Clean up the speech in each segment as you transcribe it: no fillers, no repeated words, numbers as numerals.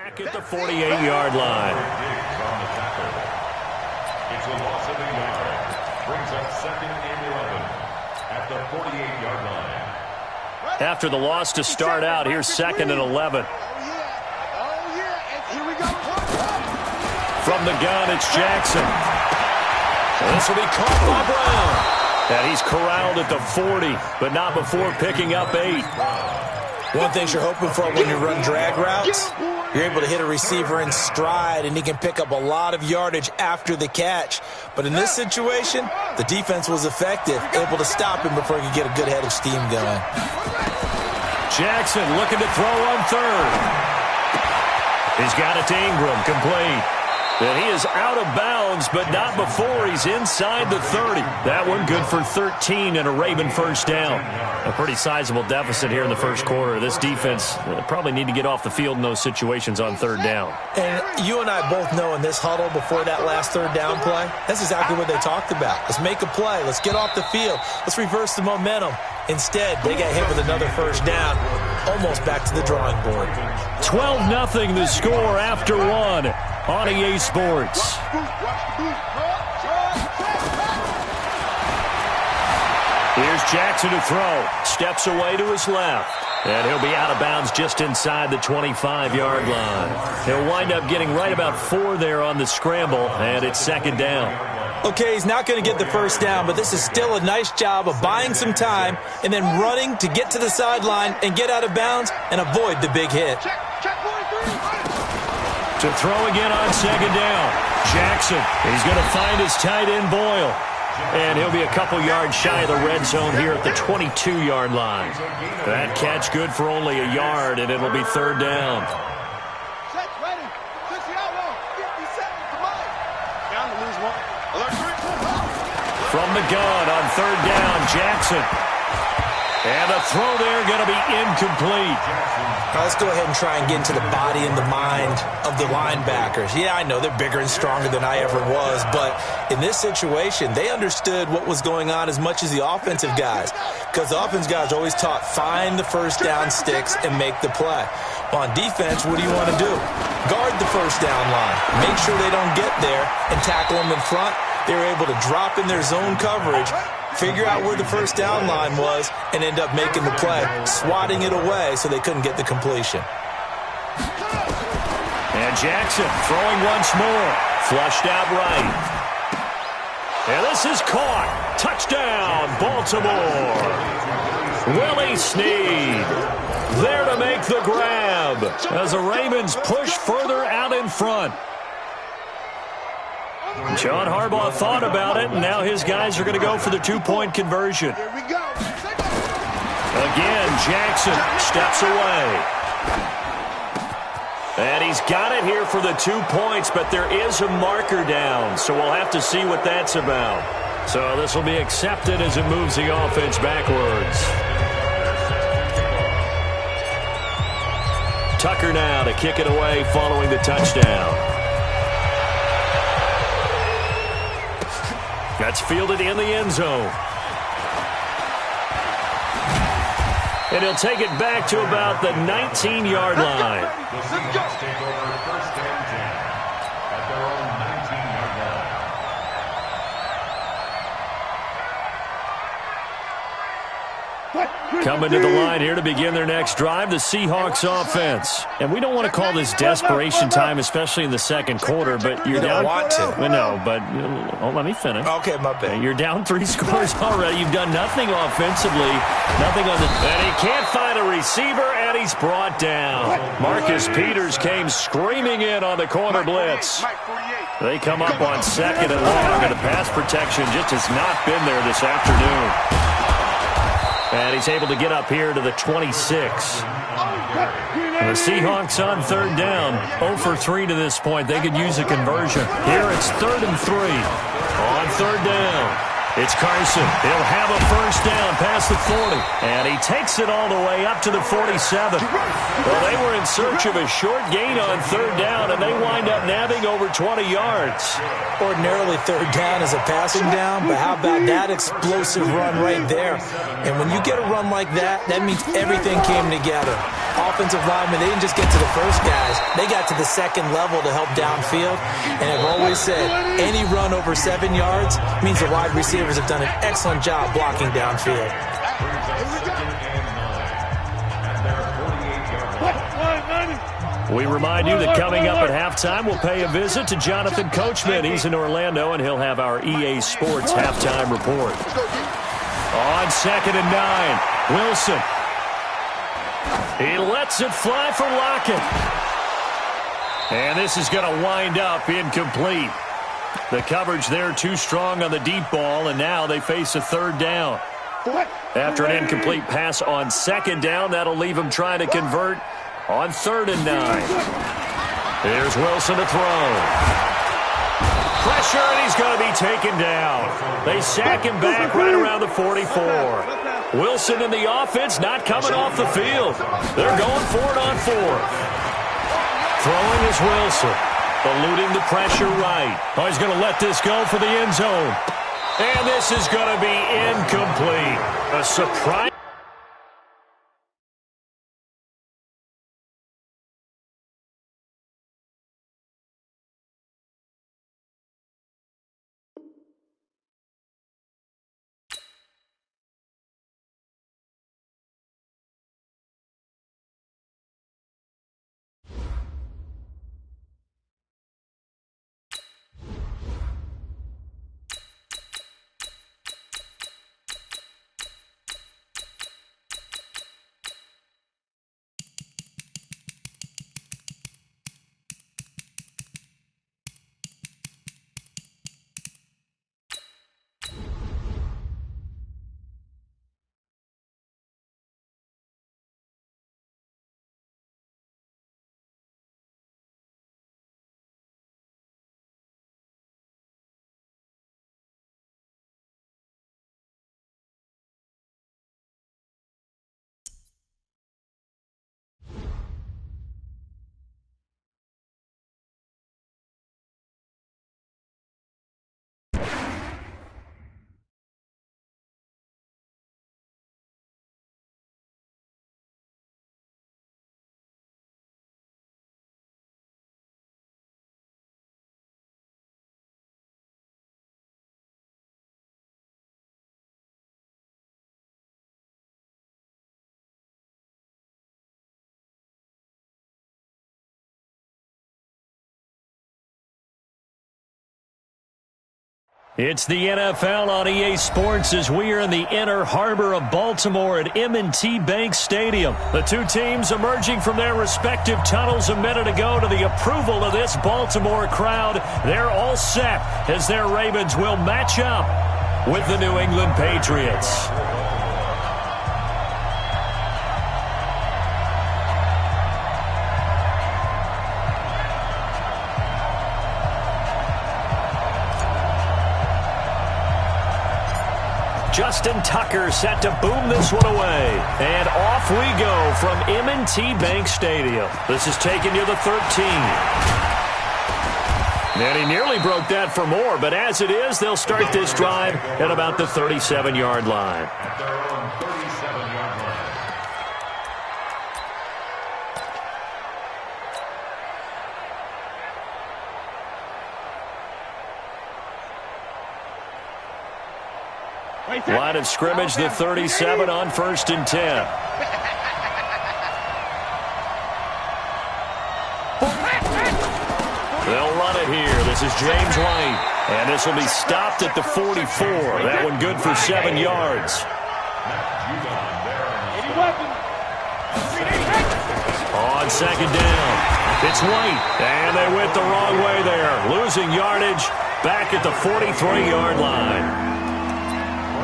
Back at the 48-yard line. It's a loss of a yard. Brings up 2nd and 11 at the 48-yard line. After the loss to start out, here's 2nd and 11. From the gun, it's Jackson. This will be caught by Brown. And he's corralled at the 40, but not before picking up 8. One thing you're hoping for when you run drag routes, you're able to hit a receiver in stride, and he can pick up a lot of yardage after the catch. But in this situation, the defense was effective, able to stop him before he could get a good head of steam going. Jackson looking to throw on 3rd. He's got it to Ingram, complete. And he is out of bounds, but not before he's inside the 30. That one good for 13 and a Raven first down. A pretty sizable deficit here in the first quarter. This defense probably need to get off the field in those situations on 3rd down. And you and I both know in this huddle before that last 3rd down play, that's exactly what they talked about. Let's make a play. Let's get off the field. Let's reverse the momentum. Instead, they got hit with another first down, almost back to the drawing board. 12-0 the score after 1 on EA Sports. Here's Jackson to throw. Steps away to his left. And he'll be out of bounds just inside the 25-yard line. He'll wind up getting right about 4 there on the scramble, and it's 2nd down. Okay, he's not going to get the first down, but this is still a nice job of buying some time and then running to get to the sideline and get out of bounds and avoid the big hit. To throw again on 2nd down. Jackson, he's going to find his tight end Boyle. And he'll be a couple yards shy of the red zone here at the 22-yard line. That catch good for only a yard, and it'll be 3rd down. From the gun on 3rd down, Jackson. And the throw there going to be incomplete. Now let's go ahead and try and get into the body and the mind of the linebackers. Yeah, I know they're bigger and stronger than I ever was, but in this situation, they understood what was going on as much as the offensive guys, because the offensive guys are always taught, find the first down sticks and make the play. On defense, what do you want to do? Guard the first down line. Make sure they don't get there and tackle them in front. They were able to drop in their zone coverage, figure out where the first down line was, and end up making the play, swatting it away so they couldn't get the completion. And Jackson throwing once more. Flushed out right. And this is caught. Touchdown, Baltimore. Willie Snead there to make the grab as the Ravens push further out in front. John Harbaugh thought about it, and now his guys are going to go for the 2-point conversion. Again, Jackson steps away. And he's got it here for the 2 points, but there is a marker down, so we'll have to see what that's about. So this will be accepted as it moves the offense backwards. Tucker now to kick it away following the touchdown. That's fielded in the end zone. And he'll take it back to about the 19-yard line. The Seahawks take over 1st and 10 at their own 19-yard line. Coming to the line here to begin their next drive, the Seahawks offense. And we don't want to call this desperation time, especially in the second quarter, but you're down. You don't want to. Well, no, but let me finish. Okay, my bad. You're down 3 scores already. You've done nothing offensively. Nothing on the... And he can't find a receiver, and he's brought down. Marcus Peters came screaming in on the corner blitz. They come up on 2nd and long, and the pass protection just has not been there this afternoon. And he's able to get up here to the 26. The Seahawks on 3rd down. 0 for 3 to this point. They could use a conversion. Here it's 3rd and 3. On 3rd down. It's Carson. He'll have a first down past the 40. And he takes it all the way up to the 47. Well, they were in search of a short gain on 3rd down, and they wind up nabbing over 20 yards. Ordinarily, 3rd down is a passing down, but how about that explosive run right there? And when you get a run like that, that means everything came together. offensive linemen, they didn't just get to the first guys. They got to the second level to help downfield. And I've always said, any run over 7 yards means the wide receivers have done an excellent job blocking downfield. We remind you that coming up at halftime, we'll pay a visit to Jonathan Coachman. He's in Orlando, and he'll have our EA Sports halftime report. On 2nd and 9, Wilson. He lets it fly for Lockett. And this is going to wind up incomplete. The coverage there too strong on the deep ball, and now they face a 3rd down. After an incomplete pass on 2nd down, that'll leave him trying to convert on 3rd and 9. Here's Wilson to throw. Pressure, and he's going to be taken down. They sack him back right around the 44. Wilson and the offense not coming off the field. They're going for it on 4th. Throwing is Wilson. Eluding the pressure right. Oh, he's going to let this go for the end zone. And this is going to be incomplete. A surprise. It's the NFL on EA Sports as we are in the inner harbor of Baltimore at M&T Bank Stadium. The two teams emerging from their respective tunnels a minute ago to the approval of this Baltimore crowd. They're all set as their Ravens will match up with the New England Patriots. Justin Tucker set to boom this one away. And off we go from M&T Bank Stadium. This is taking you to the 13. And he nearly broke that for more, but as it is, they'll start this drive at about the 37-yard line. Line of scrimmage, the 37 on 1st and 10. They'll run it here. This is James White. And this will be stopped at the 44. That one good for 7 yards. On 2nd down, it's White. And they went the wrong way there. Losing yardage back at the 43-yard line.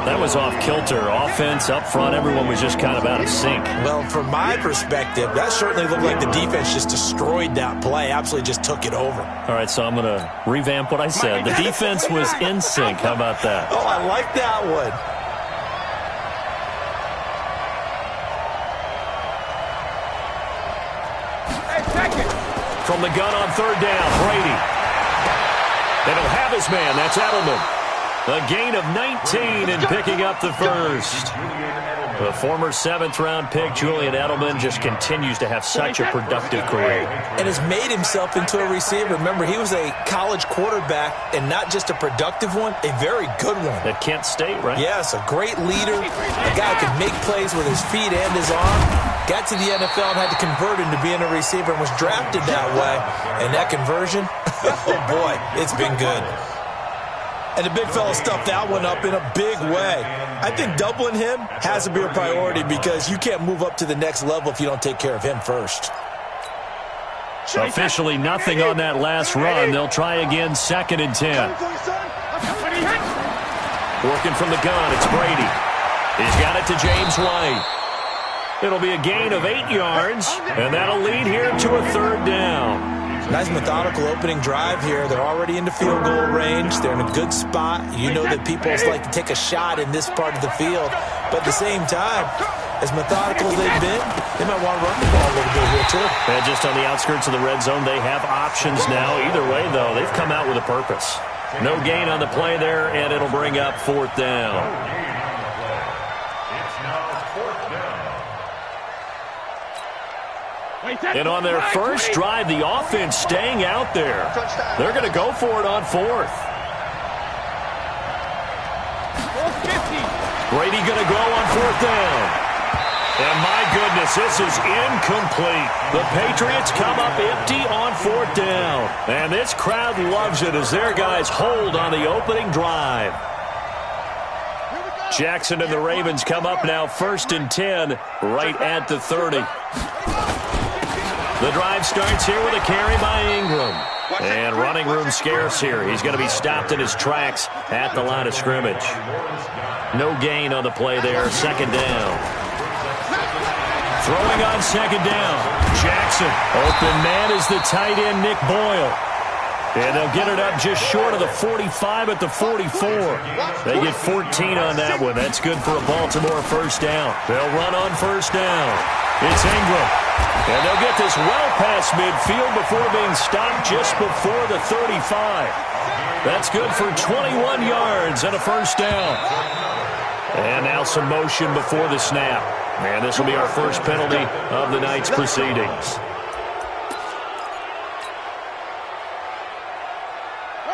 That was off kilter. Offense up front, everyone was just kind of out of sync. Well, from my perspective, that certainly looked like the defense just destroyed that play, absolutely just took it over. All right, so I'm going to revamp what I said. The defense was in sync. How about that? Oh, I like that one. From the gun on 3rd down, Brady. They don't have his man. That's Edelman. A gain of 19 and picking up the first. The former 7th-round pick, Julian Edelman, just continues to have such a productive career. And has made himself into a receiver. Remember, he was a college quarterback, and not just a productive one, a very good one. At Kent State, right? Yes, a great leader, a guy who can make plays with his feet and his arm. Got to the NFL and had to convert into being a receiver and was drafted that way. And that conversion, oh boy, it's been good. And the big fella stuffed that one up in a big way. I think doubling him has to be a priority because you can't move up to the next level if you don't take care of him first. Officially nothing on that last run. They'll try again, 2nd and 10. Working from the gun, it's Brady. He's got it to James White. It'll be a gain of 8 yards, and that'll lead here to a 3rd down. Nice methodical opening drive here. They're already into field goal range. They're in a good spot. You know that people like to take a shot in this part of the field. But at the same time, as methodical as they've been, they might want to run the ball a little bit here too. And just on the outskirts of the red zone, they have options now. Either way, though, they've come out with a purpose. No gain on the play there, and it'll bring up 4th down. And on their first drive, the offense staying out there. They're going to go for it on 4th. Brady going to go on 4th down. And my goodness, this is incomplete. The Patriots come up empty on 4th down. And this crowd loves it as their guys hold on the opening drive. Jackson and the Ravens come up now 1st and 10 right at the 30. The drive starts here with a carry by Ingram. And running room scarce here. He's going to be stopped in his tracks at the line of scrimmage. No gain on the play there. 2nd down. Throwing on 2nd down. Jackson. Open man is the tight end, Nick Boyle. And they'll get it up just short of the 45 at the 44. They get 14 on that one. That's good for a Baltimore 1st down. They'll run on 1st down. It's Ingram. And they'll get this well past midfield before being stopped just before the 35. That's good for 21 yards and a 1st down. And now some motion before the snap. And this will be our first penalty of the night's proceedings.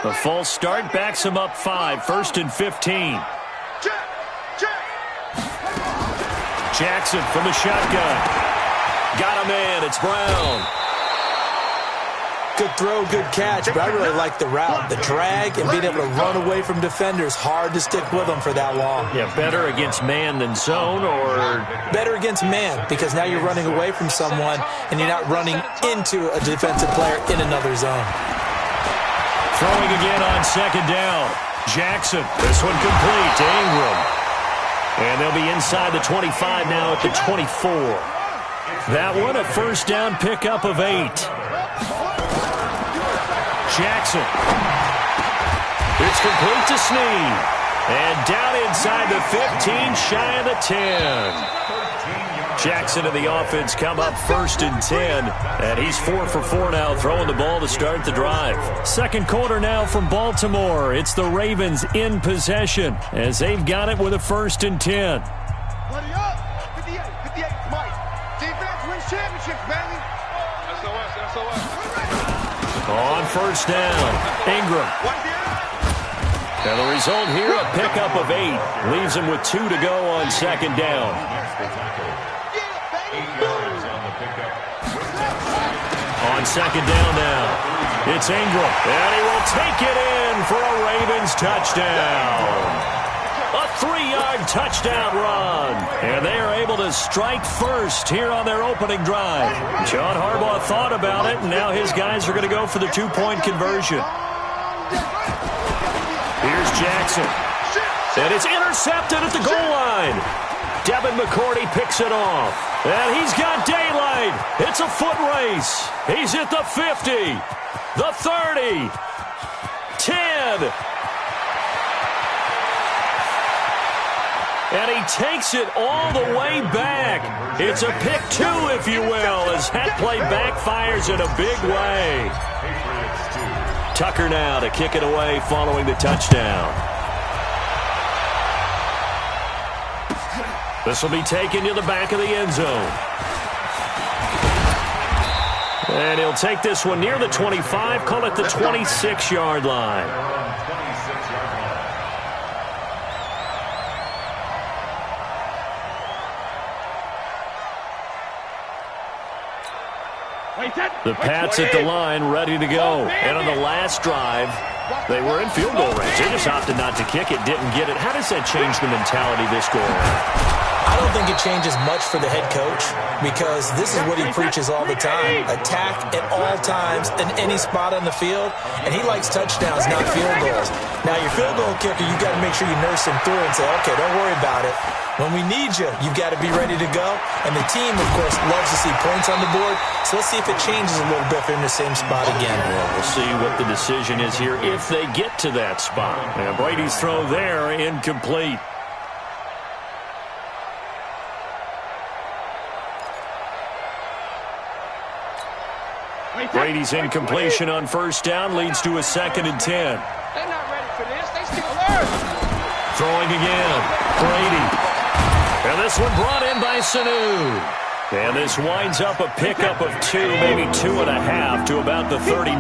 The false start backs him up 5, 1st and 15. Jackson from the shotgun. Got a man, it's Brown. Good throw, good catch, but I really like the route. The drag and being able to run away from defenders, hard to stick with them for that long. Yeah, better against man than zone, or? Better against man, because now you're running away from someone and you're not running into a defensive player in another zone. Throwing again on 2nd down. Jackson, this one complete to Ingram. And they'll be inside the 25 now at the 24. That one a 1st down pickup of 8. Jackson. It's complete to Snead. And down inside the 15, shy of the 10. Jackson and the offense come up 1st and 10. And he's 4 for 4 now, throwing the ball to start the drive. 2nd quarter now from Baltimore. It's the Ravens in possession as they've got it with a 1st and 10. Buddy up. 58, 58, Mike. Defense wins championships, baby. SOS. On 1st down, Ingram. And the result here, a pickup of 8. Leaves him with 2 to go on 2nd down. On 2nd down now, it's Ingram. And he will take it in for a Ravens touchdown. A 3-yard touchdown run. And they are able to strike first here on their opening drive. John Harbaugh thought about it, and now his guys are going to go for the 2-point conversion. Here's Jackson. And it's intercepted at the goal line. Devin McCourty picks it off. And he's got daylight. It's a foot race. He's at the 50, the 30, 10. And he takes it all the way back. It's a pick 2, if you will, as that play backfires in a big way. Tucker now to kick it away following the touchdown. This will be taken to the back of the end zone. And he'll take this one near the 25, call it the 26-yard line. The Pats at the line, ready to go. And on the last drive, they were in field goal range. They just opted not to kick it, didn't get it. How does that change the mentality this go around? I don't think it changes much for the head coach because this is what he preaches all the time. Attack at all times in any spot on the field, and he likes touchdowns, not field goals. Now, your field goal kicker, you've got to make sure you nurse him through and say, okay, don't worry about it. When we need you, you've got to be ready to go. And the team, of course, loves to see points on the board. So let's see if it changes a little bit if they're in the same spot again. Well, we'll see what the decision is here if they get to that spot. And Brady's throw there, incomplete. Brady's incompletion on first down leads to a 2nd and 10. They're not ready for this. They still learn. Throwing again. Brady. And this one brought in by Sanu. And this winds up a pickup of 2, maybe 2.5 to about the 39.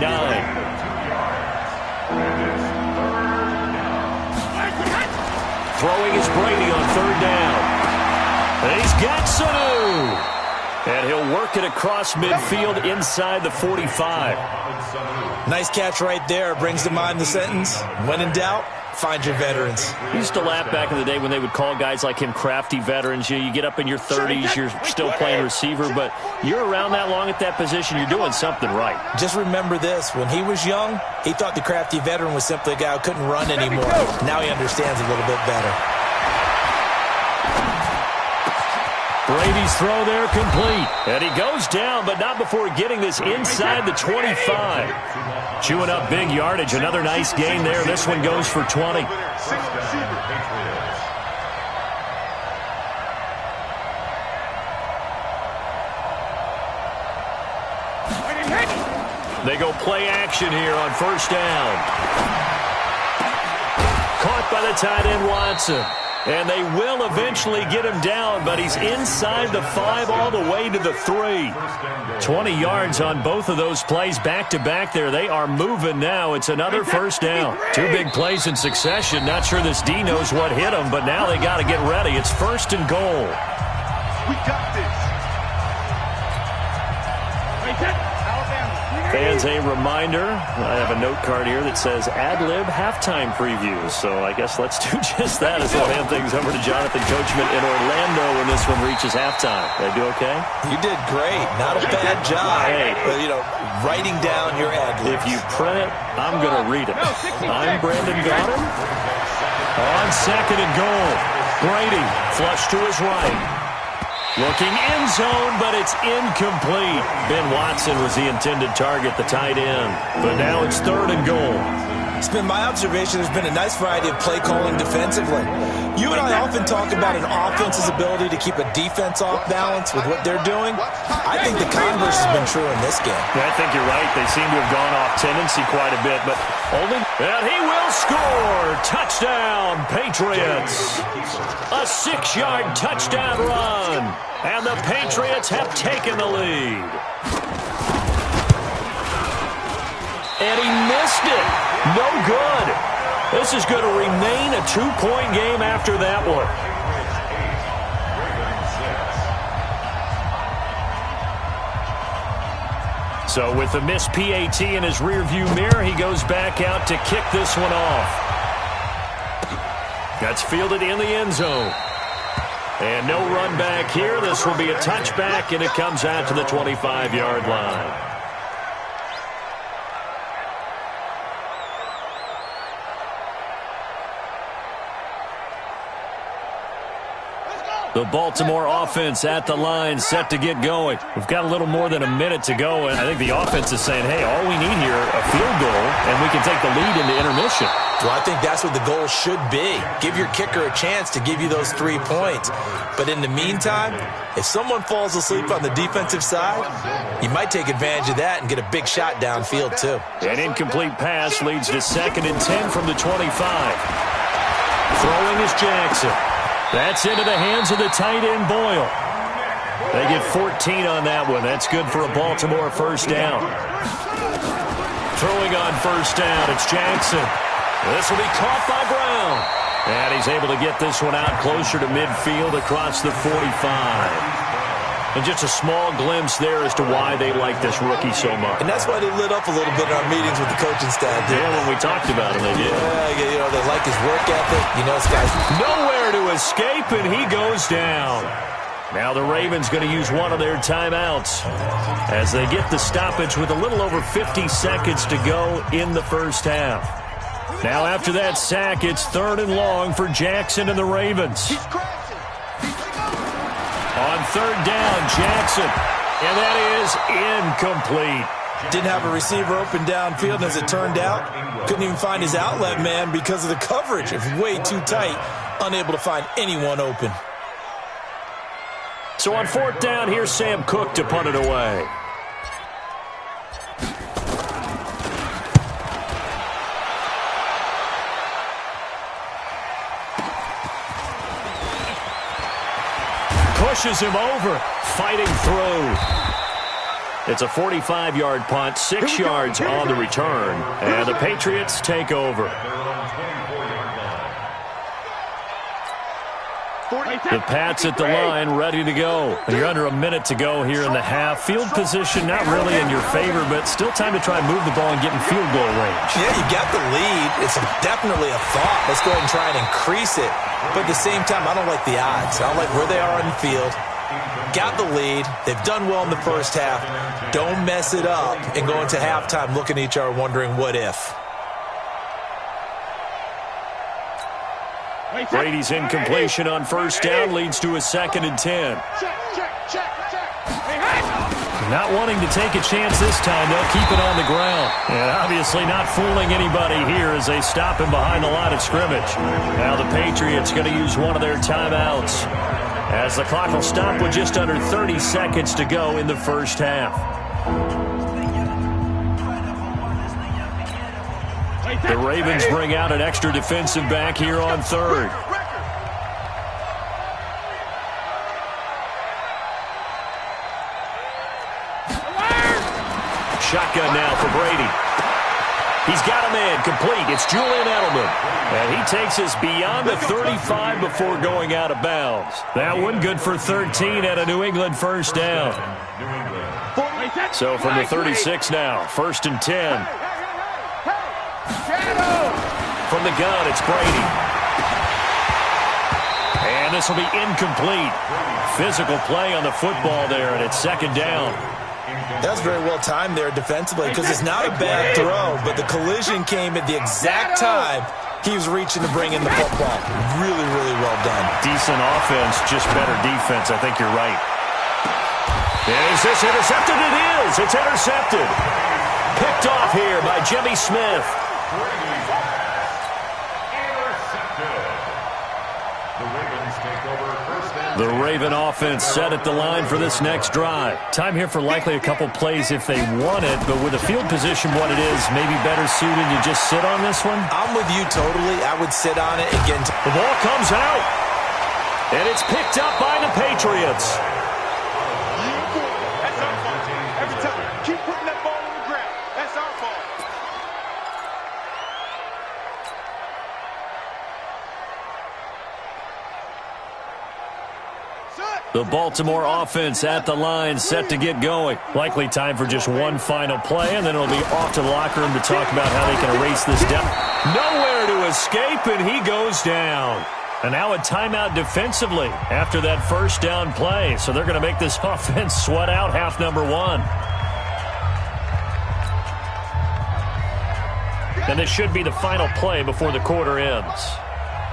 Throwing is Brady on 3rd down. And he's got Sanu. And he'll work it across midfield inside the 45. Nice catch right there. Brings to mind the sentence, when in doubt, find your veterans. We used to laugh back in the day when they would call guys like him crafty veterans. You get up in your 30s, you're still playing receiver, but you're around that long at that position, you're doing something right. Just remember this. When he was young, he thought the crafty veteran was simply a guy who couldn't run anymore. Now he understands a little bit better. Brady's throw there complete. And he goes down, but not before getting this inside the 25. Chewing up big yardage. Another nice gain there. This one goes for 20. They go play action here on first down. Caught by the tight end Watson. And they will eventually get him down, but he's inside the 5 all the way to the 3. 20 yards on both of those plays back-to-back there. They are moving now. It's another first down. 2 big plays in succession. Not sure this D knows what hit him, but now they got to get ready. It's 1st and goal. We got this. Fans, a reminder, I have a note card here that says ad-lib halftime previews. So I guess let's do just that as we'll hand things over to Jonathan Coachman in Orlando when this one reaches halftime. Did I do okay? You did great. Not a bad job. Hey. But, writing down your ad-libs. If you print it, I'm going to read it. I'm Brandon Goddard. On 2nd and goal. Brady flush to his right. Looking end zone, but it's incomplete. Ben Watson was the intended target, the tight end. But now it's 3rd and goal. It's been my observation there's been a nice variety of play calling defensively. You and I often talk about an offense's ability to keep a defense off balance with what they're doing. I think the converse has been true in this game. I think you're right. They seem to have gone off tendency quite a bit, but only... And he will score! Touchdown, Patriots! A 6-yard touchdown run! And the Patriots have taken the lead. And he missed it. No good. This is going to remain a 2-point game after that one. So with the missed PAT in his rearview mirror, he goes back out to kick this one off. That's fielded in the end zone. And no run back here. This will be a touchback, and it comes out to the 25-yard line. The Baltimore offense at the line, set to get going. We've got a little more than a minute to go, and I think the offense is saying, hey, all we need here, a field goal, and we can take the lead into intermission. Well, I think that's what the goal should be. Give your kicker a chance to give you those 3 points. But in the meantime, if someone falls asleep on the defensive side, you might take advantage of that and get a big shot downfield, too. An incomplete pass leads to 2nd and 10 from the 25. Throwing is Jackson. That's into the hands of the tight end, Boyle. They get 14 on that one. That's good for a Baltimore first down. Throwing on first down, it's Jackson. This will be caught by Brown. And he's able to get this one out closer to midfield across the 45. And just a small glimpse there as to why they like this rookie so much. And that's why they lit up a little bit in our meetings with the coaching staff. Yeah, when we talked about him, they did. Yeah, you know, they like his work ethic. You know, this guy's nowhere to escape, and he goes down. Now the Ravens going to use one of their timeouts as they get the stoppage with a little over 50 seconds to go in the first half. Now after that sack, it's 3rd and long for Jackson and the Ravens. On 3rd down, Jackson, and that is incomplete. Didn't have a receiver open downfield, and as it turned out, couldn't even find his outlet man because of the coverage. It was way too tight, unable to find anyone open. So on 4th down, here's Sam Cook to punt it away. Pushes him over, fighting through. It's a 45-yard punt, 6 yards on the return, and the Patriots take over. The Pats at the line, ready to go. You're under a minute to go here in the half. Field position not really in your favor, but still time to try and move the ball and get in field goal range. Yeah, you got the lead. It's definitely a thought. Let's go ahead and try and increase it. But at the same time, I don't like the odds. I don't like where they are on the field. Got the lead. They've done well in the first half. Don't mess it up and go into halftime looking at each other wondering what if. Brady's incompletion on first down leads to a 2nd and 10. Not wanting to take a chance this time, they'll keep it on the ground. And obviously not fooling anybody here as they stop him behind the line of scrimmage. Now the Patriots going to use one of their timeouts as the clock will stop with just under 30 seconds to go in the first half. The Ravens bring out an extra defensive back here on 3rd. Shotgun now for Brady. He's got a man complete. It's Julian Edelman. And he takes us beyond the 35 before going out of bounds. That one good for 13 at a New England first down. So from the 36 now, 1st and 10. From the gun, it's Brady. And this will be incomplete. Physical play on the football there, and it's 2nd down. That's very well timed there defensively because it's not a bad throw, but the collision came at the exact time he was reaching to bring in the football. Really, really well done. Decent offense, just better defense. I think you're right. Is this intercepted? It is. It's intercepted. Picked off here by Jimmy Smith. The Raven offense set at the line for this next drive. Time here for likely a couple plays if they want it, but with the field position what it is, maybe better suited to just sit on this one? I'm with you totally. I would sit on it again. The ball comes out, and it's picked up by the Patriots. That's our fault. Every time. Keep putting that ball on the ground. That's our fault. The Baltimore offense at the line, set to get going. Likely time for just one final play, and then it'll be off to the locker room to talk about how they can erase this down. Nowhere to escape, and he goes down. And now a timeout defensively after that first down play. So they're going to make this offense sweat out half number 1. And this should be the final play before the quarter ends.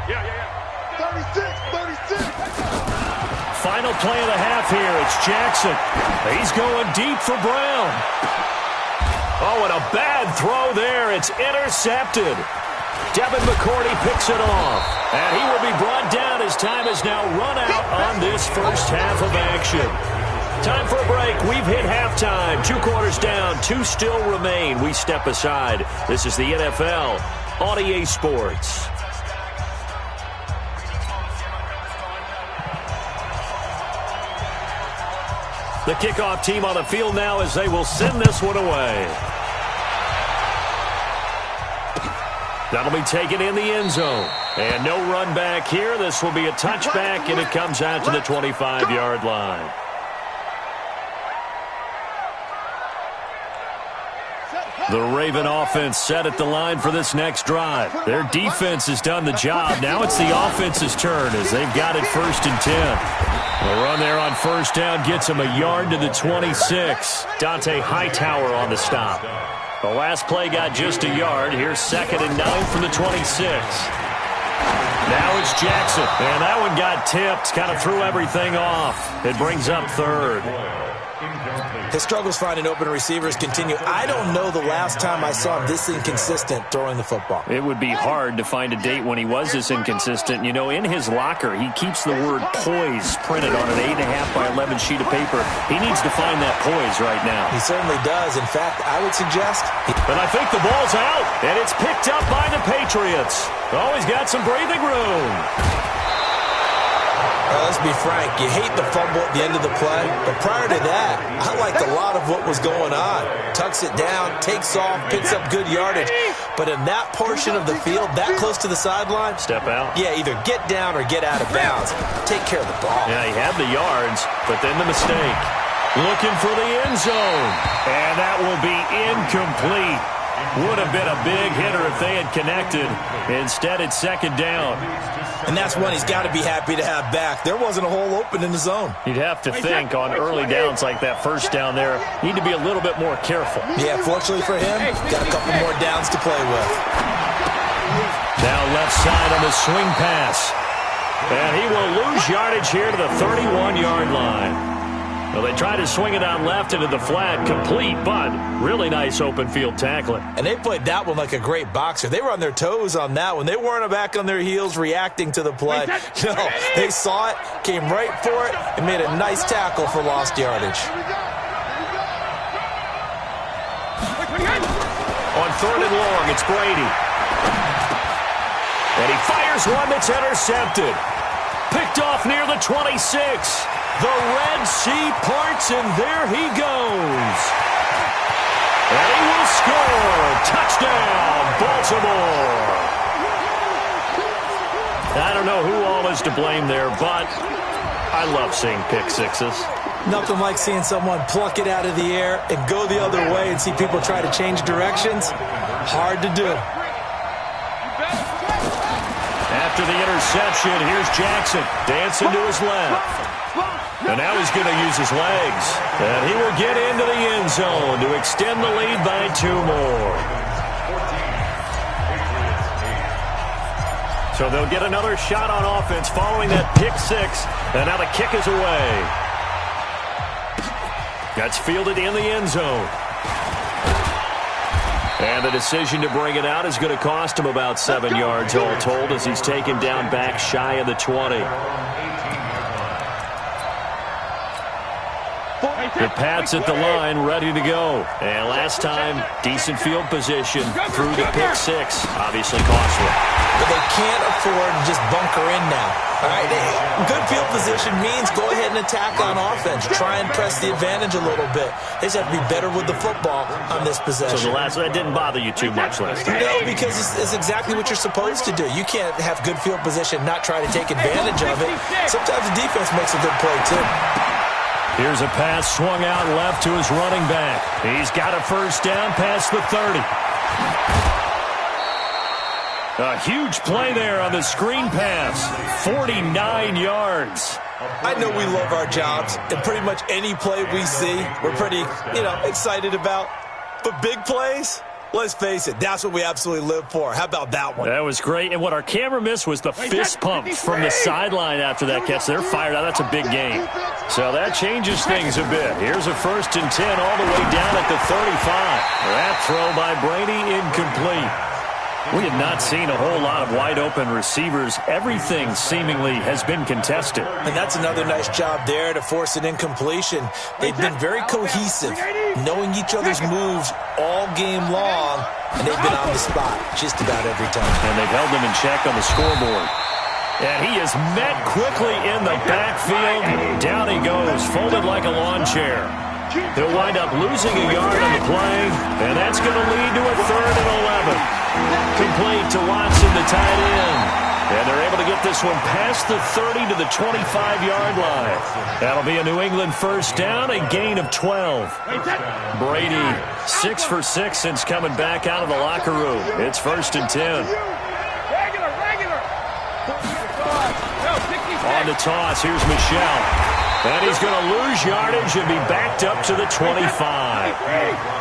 36. Final play of the half here. It's Jackson. He's going deep for Brown. Oh, and a bad throw there. It's intercepted. Devin McCourty picks it off. And he will be brought down as time has now run out on this first half of action. Time for a break. We've hit halftime. 2 quarters down. 2 still remain. We step aside. This is the NFL on EA Sports. The kickoff team on the field now as they will send this one away. That'll be taken in the end zone. And no run back here. This will be a touchback, and it comes out to the 25-yard line. The Raven offense set at the line for this next drive. Their defense has done the job. Now it's the offense's turn as they've got it 1st and 10. The run there on first down gets them a yard to the 26. Dante Hightower on the stop. The last play got just a yard. Here's 2nd and 9 from the 26. Now it's Jackson. And that one got tipped. Kind of threw everything off. It brings up 3rd. His struggles finding open receivers continue. I don't know the last time I saw him this inconsistent throwing the football. It would be hard to find a date when he was this inconsistent. You know, in his locker, he keeps the word poise printed on an 8.5 by 11 sheet of paper. He needs to find that poise right now. He certainly does. In fact, I would suggest... But I think the ball's out, and it's picked up by the Patriots. Oh, he's got some breathing room. Let's be frank, you hate the fumble at the end of the play, but prior to that, I liked a lot of what was going on. Tucks it down, takes off, picks up good yardage, but in that portion of the field, that close to the sideline, step out. Yeah, either get down or get out of bounds. Take care of the ball. Yeah, he had the yards, but then the mistake. Looking for the end zone, and that will be incomplete. Would have been a big hitter if they had connected. Instead, it's 2nd down. And that's one he's got to be happy to have back. There wasn't a hole open in the zone. You'd have to think on early downs like that first down there, need to be a little bit more careful. Yeah, fortunately for him, got a couple more downs to play with. Now left side on the swing pass. And he will lose yardage here to the 31-yard line. Well, they tried to swing it out left into the flat, complete, but really nice open field tackling. And they played that one like a great boxer. They were on their toes on that one. They weren't back on their heels reacting to the play. No, they saw it, came right for it, and made a nice tackle for lost yardage. On 3rd and long, it's Brady. And he fires one that's intercepted. Picked off near the 26. The Red Sea parts, and there he goes. And he will score. Touchdown, Baltimore. I don't know who all is to blame there, but I love seeing pick sixes. Nothing like seeing someone pluck it out of the air and go the other way and see people try to change directions. Hard to do. After the interception, here's Jackson dancing to his left. And now he's going to use his legs. And he will get into the end zone to extend the lead by 2 more. So they'll get another shot on offense following that pick six. And now the kick is away. That's fielded in the end zone. And the decision to bring it out is going to cost him about 7 yards all told as he's taken down back shy of the 20. The Pats at the line, ready to go. And last time, decent field position through the pick six. Obviously costly. But they can't afford to just bunker in now. All right, good field position means go ahead and attack on offense. Try and press the advantage a little bit. They just have to be better with the football on this possession. So that didn't bother you too much last time? No, because it's exactly what you're supposed to do. You can't have good field position, not try to take advantage of it. Sometimes the defense makes a good play, too. Here's a pass swung out left to his running back. He's got a first down past the 30. A huge play there on the screen pass. 49 yards. I know we love our jobs, and pretty much any play we see, we're pretty, excited about. But big plays, let's face it, that's what we absolutely live for. How about that one? That was great. And what our camera missed was the fist pump from the sideline after that catch. They're fired out. That's a big game. So that changes things a bit. Here's a 1st and 10 all the way down at the 35. That throw by Brady incomplete. We have not seen a whole lot of wide-open receivers. Everything seemingly has been contested. And that's another nice job there to force an incompletion. They've been very cohesive, knowing each other's moves all game long, and they've been on the spot just about every time. And they've held them in check on the scoreboard. And he is met quickly in the backfield. Down he goes, folded like a lawn chair. He'll wind up losing a yard on the play, and that's going to lead to a 3rd and 11. Complete to Watson, the tight end. And they're able to get this one past the 30 to the 25-yard line. That'll be a New England first down, a gain of 12. Brady, 6 for 6 since coming back out of the locker room. It's 1st and 10. On the toss, here's Michel. And he's going to lose yardage and be backed up to the 25.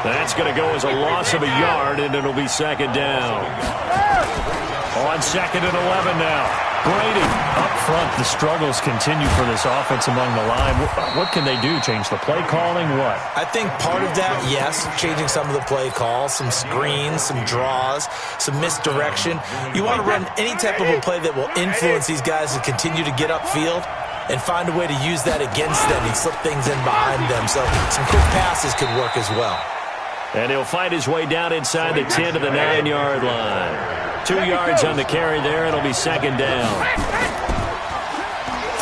That's going to go as a loss of a yard, and it'll be 2nd down. On 2nd and 11 now. Brady. Up front, the struggles continue for this offense among the line. What can they do? Change the play calling? What? I think part of that, yes, changing some of the play calls, some screens, some draws, some misdirection. You want to run any type of a play that will influence these guys to continue to get upfield and find a way to use that against them and slip things in behind them. So some quick passes could work as well. And he'll find his way down inside the 10 to the 9-yard line. 2 yards on the carry there. It'll be 2nd down.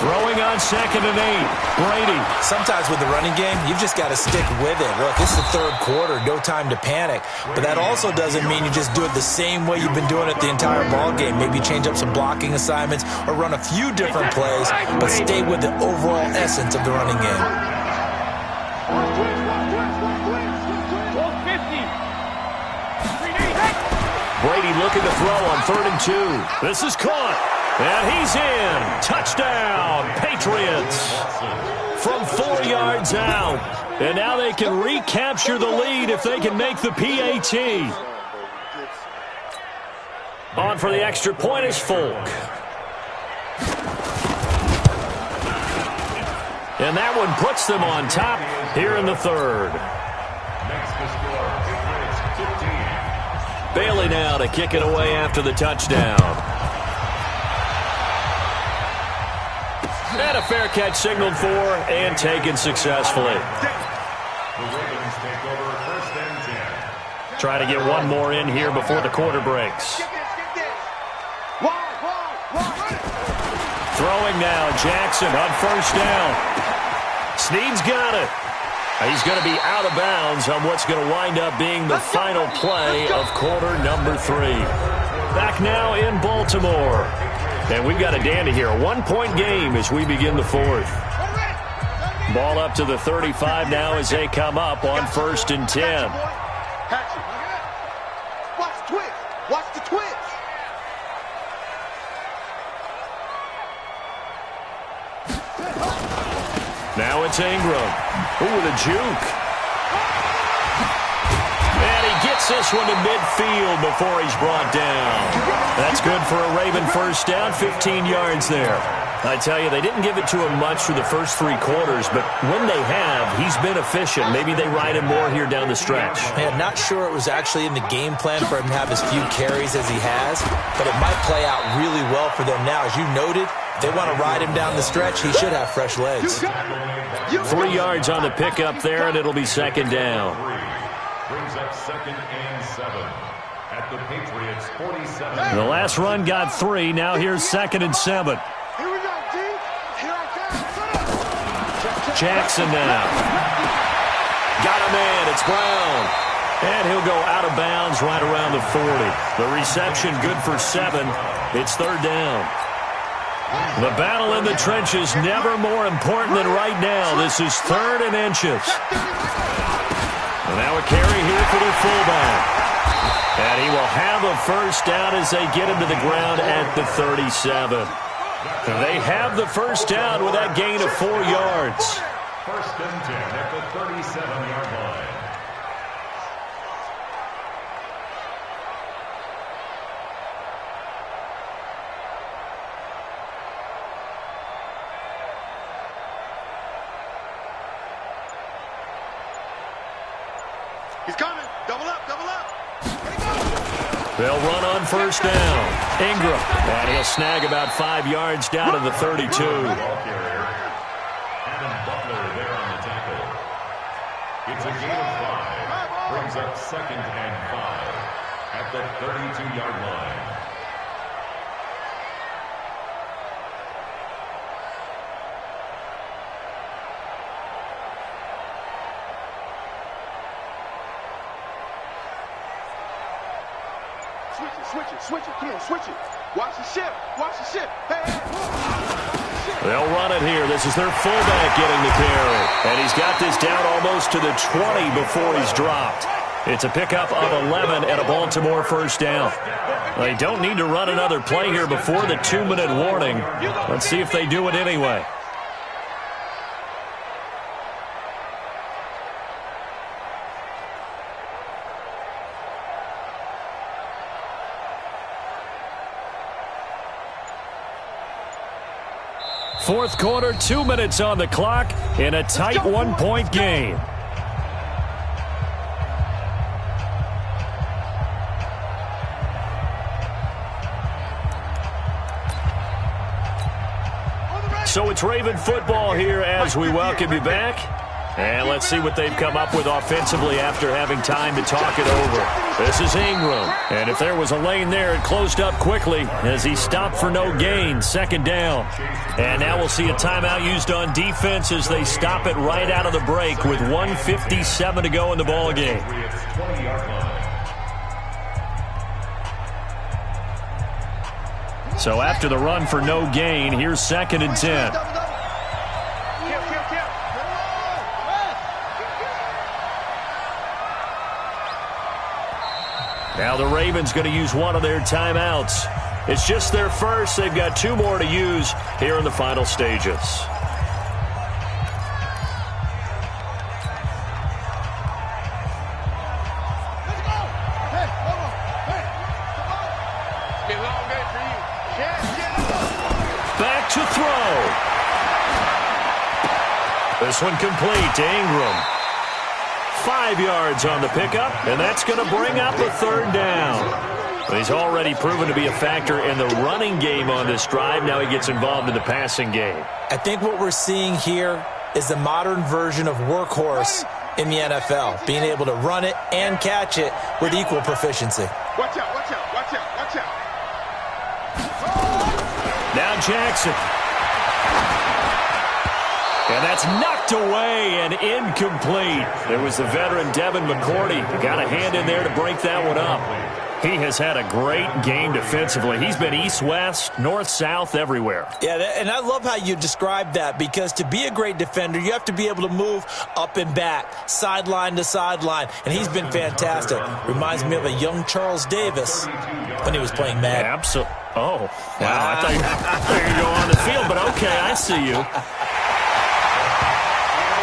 Throwing on 2nd and 8. Brady. Sometimes with the running game, you've just got to stick with it. Look, it's the 3rd quarter. No time to panic. But that also doesn't mean you just do it the same way you've been doing it the entire ball game. Maybe change up some blocking assignments or run a few different plays, but stay with the overall essence of the running game. Brady looking to throw on 3rd and 2. This is caught. And he's in. Touchdown, Patriots. From 4 yards out. And now they can recapture the lead if they can make the PAT. On for the extra point is Folk. And that one puts them on top here in the 3rd. Bailey now to kick it away after the touchdown. And a fair catch signaled for and taken successfully. Try to get one more in here before the quarter breaks. Throwing now, Jackson on 1st down. Snead's got it. He's going to be out of bounds on what's going to wind up being the final play of quarter number 3. Back now in Baltimore. And we've got a dandy here. A 1-point game as we begin the 4th. Ball up to the 35 now as they come up on 1st and 10. Watch the twist. Watch the twist. Now it's Ingram. Ooh, with a juke. And he gets this one to midfield before he's brought down. That's good for a Raven first down, 15 yards there. I tell you, they didn't give it to him much for the first 3 quarters, but when they have, he's been efficient. Maybe they ride him more here down the stretch. Man, not sure it was actually in the game plan for him to have as few carries as he has, but it might play out really well for them now. As you noted, if they want to ride him down the stretch, he should have fresh legs. 3 yards on the pickup there, and it'll be 2nd down. Brings up 2nd and 7 at the Patriots 47. The last run got 3. Now here's 2nd and 7. Here we go, G. Here I come. Jackson now. Got a man. It's Brown. And he'll go out of bounds right around the 40. The reception good for 7. It's 3rd down. The battle in the trenches never more important than right now. This is 3rd and inches. And now a carry here for the fullback. And he will have a first down as they get him to the ground at the 37. They have the first down with that gain of 4 yards. 1st and 10 at the 37-yard line. He's coming. Double up, double up. They'll run on first down. Ingram. And he'll snag about 5 yards down to the 32. Ball carrier. Adam Butler there on the tackle. It's a gain of 5. Brings up 2nd and 5 at the 32-yard line. Switch it. Come on, switch it. Watch the shift. Hey. They'll run it here. This is their fullback getting the carry. And he's got this down almost to the 20 before he's dropped. It's a pickup of 11 and a Baltimore first down. They don't need to run another play here before the 2-minute warning. Let's see if they do it anyway. Fourth quarter, 2 minutes on the clock in a tight 1-point game. So it's Raven football here as we welcome you back. And let's see what they've come up with offensively after having time to talk it over. This is Ingram. And if there was a lane there, it closed up quickly as he stopped for no gain. Second down. And now we'll see a timeout used on defense as they stop it right out of the break with 1:57 to go in the ballgame. So after the run for no gain, here's 2nd and 10. Now the Ravens going to use one of their timeouts. It's just their first. They've got 2 more to use here in the final stages. Back to throw. This one complete to Ingram. 5 yards on the pickup, and that's going to bring up a 3rd down. He's already proven to be a factor in the running game on this drive. Now he gets involved in the passing game. I think what we're seeing here is the modern version of workhorse in the NFL, being able to run it and catch it with equal proficiency. Watch out. Now Jackson. And that's knocked away and incomplete. There was the veteran Devin McCourty. Got a hand in there to break that one up. He has had a great game defensively. He's been east-west, north-south, everywhere. Yeah, and I love how you described that, because to be a great defender, you have to be able to move up and back, sideline to sideline, and he's been fantastic. Reminds me of a young Charles Davis when he was playing Madden. Absolutely. Oh, wow. I thought you were going to go on the field, but okay, I see you.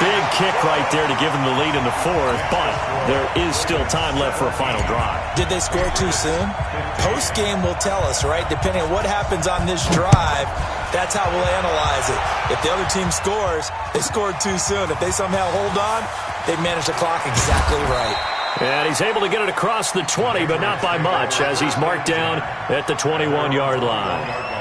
Big kick right there to give him the lead in the 4th, but there is still time left for a final drive. Did they score too soon? Post-game will tell us, right? Depending on what happens on this drive, that's how we'll analyze it. If the other team scores, they scored too soon. If they somehow hold on, they manage the clock exactly right. And he's able to get it across the 20, but not by much, as he's marked down at the 21-yard line.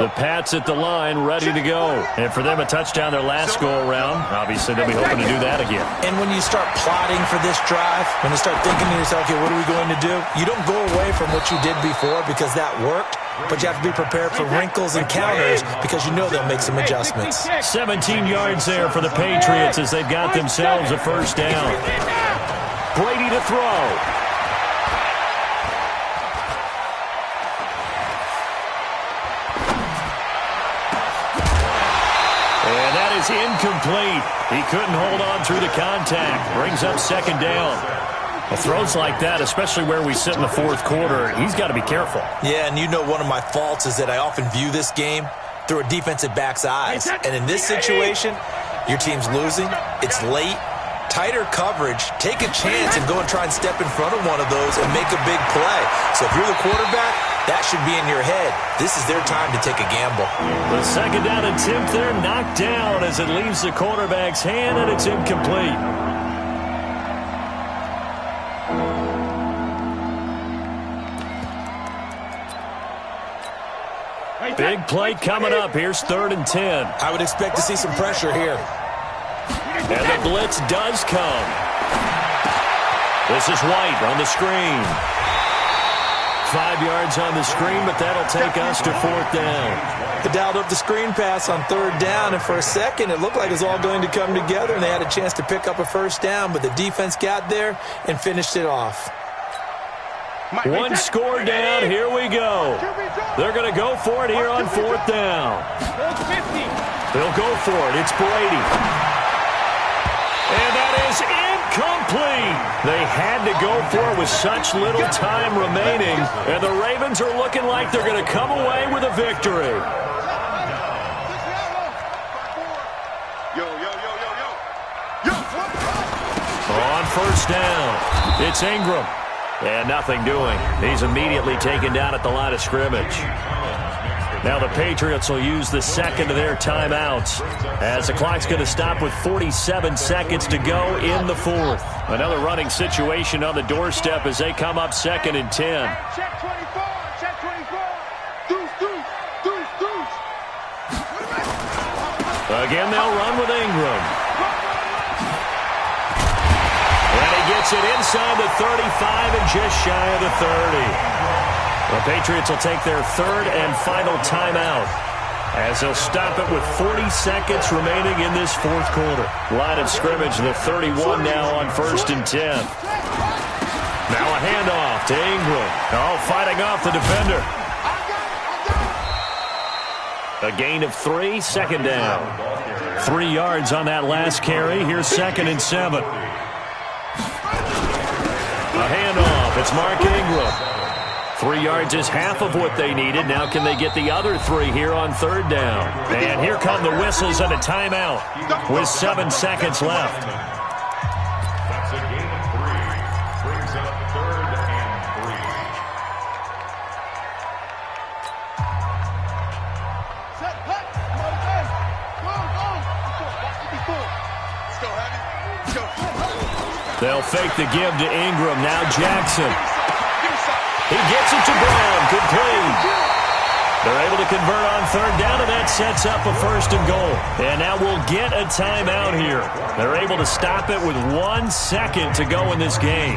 The Pats at the line, ready to go. And for them, a touchdown their last go-around. Obviously, they'll be hoping to do that again. And when you start plotting for this drive, when you start thinking to yourself, okay, what are we going to do? You don't go away from what you did before because that worked, but you have to be prepared for wrinkles and counters because you know they'll make some adjustments. 17 yards there for the Patriots as they've got themselves a first down. Brady to throw. Is incomplete. He couldn't hold on through the contact. Brings up 2nd down. Well, throws like that, especially where we sit in the 4th quarter, he's got to be careful. Yeah, and you know one of my faults is that I often view this game through a defensive back's eyes. And in this situation, your team's losing. It's late. Tighter coverage. Take a chance and go and try and step in front of one of those and make a big play. So if you're the quarterback, that should be in your head. This is their time to take a gamble. The 2nd down attempt there knocked down as it leaves the quarterback's hand, and it's incomplete. Big play coming up. Here's 3rd and 10. I would expect to see some pressure here. And the blitz does come. This is White on the screen. 5 yards on the screen, but that'll take us to 4th down. They dialed up the screen pass on 3rd down, and for a second it looked like it was all going to come together, and they had a chance to pick up a 1st down, but the defense got there and finished it off. One score down. Here we go. They're going to go for it here on 4th down. They'll go for it. It's Brady. And that is incomplete. They had to go for it with such little time remaining. And the Ravens are looking like they're going to come away with a victory. On 1st down, it's Ingram. And nothing doing. He's immediately taken down at the line of scrimmage. Now the Patriots will use the second of their timeouts as the clock's going to stop with 47 seconds to go in the 4th. Another running situation on the doorstep as they come up 2nd and 10. Check 24. Check 24. Deuce. Again, they'll run with Ingram. Gets it inside the 35 and just shy of the 30. The Patriots will take their 3rd and final timeout as they'll stop it with 40 seconds remaining in this 4th quarter. Line of scrimmage, the 31 now on 1st and 10. Now a handoff to Ingram. Oh, fighting off the defender. A gain of 3, 2nd down. 3 yards on that last carry. Here's 2nd and 7. A handoff. It's Mark Ingram. 3 yards is half of what they needed. Now can they get the other 3 here on 3rd down? And here come the whistles and a timeout with 7 seconds left. That's a gain of 3. Brings up 3rd and 3. Set, cut. Go. Let's go, Happy. Let's go. They'll fake the give to Ingram. Now Jackson. He gets it to Brown. Complete. They're able to convert on 3rd down, and that sets up a 1st and goal. And now we'll get a timeout here. They're able to stop it with 1 second to go in this game.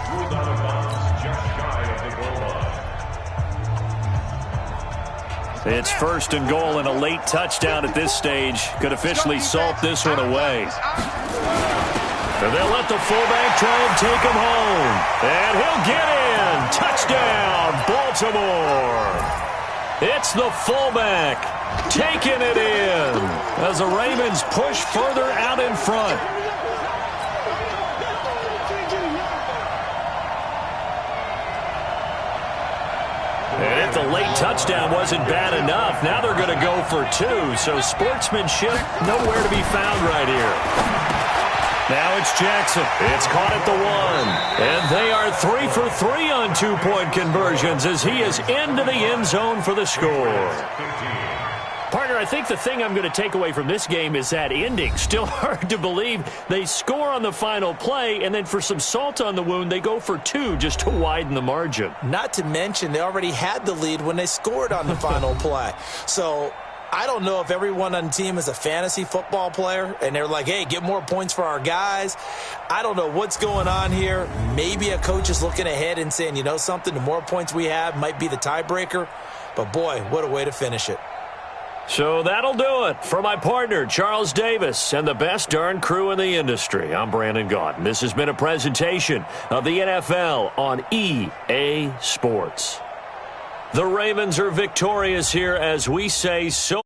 Ruled out of bounds just shy of the goal line. It's 1st and goal, and a late touchdown at this stage could officially salt this one away. And they'll let the fullback try and take him home. And he'll get in. Touchdown, Baltimore. It's the fullback taking it in as the Ravens push further out in front. And if the late touchdown wasn't bad enough, now they're going to go for 2. So sportsmanship nowhere to be found right here. Now it's Jackson. It's caught at the 1. And they are 3 for 3 on 2-point conversions as he is into the end zone for the score. Partner, I think the thing I'm going to take away from this game is that ending. Still hard to believe they score on the final play, and then for some salt on the wound, they go for 2 just to widen the margin. Not to mention they already had the lead when they scored on the final play. So I don't know if everyone on the team is a fantasy football player, and they're like, hey, get more points for our guys. I don't know what's going on here. Maybe a coach is looking ahead and saying, you know something, the more points we have might be the tiebreaker. But, boy, what a way to finish it. So that'll do it for my partner, Charles Davis, and the best darn crew in the industry. I'm Brandon Gaudin. This has been a presentation of the NFL on EA Sports. The Ravens are victorious here as we say so.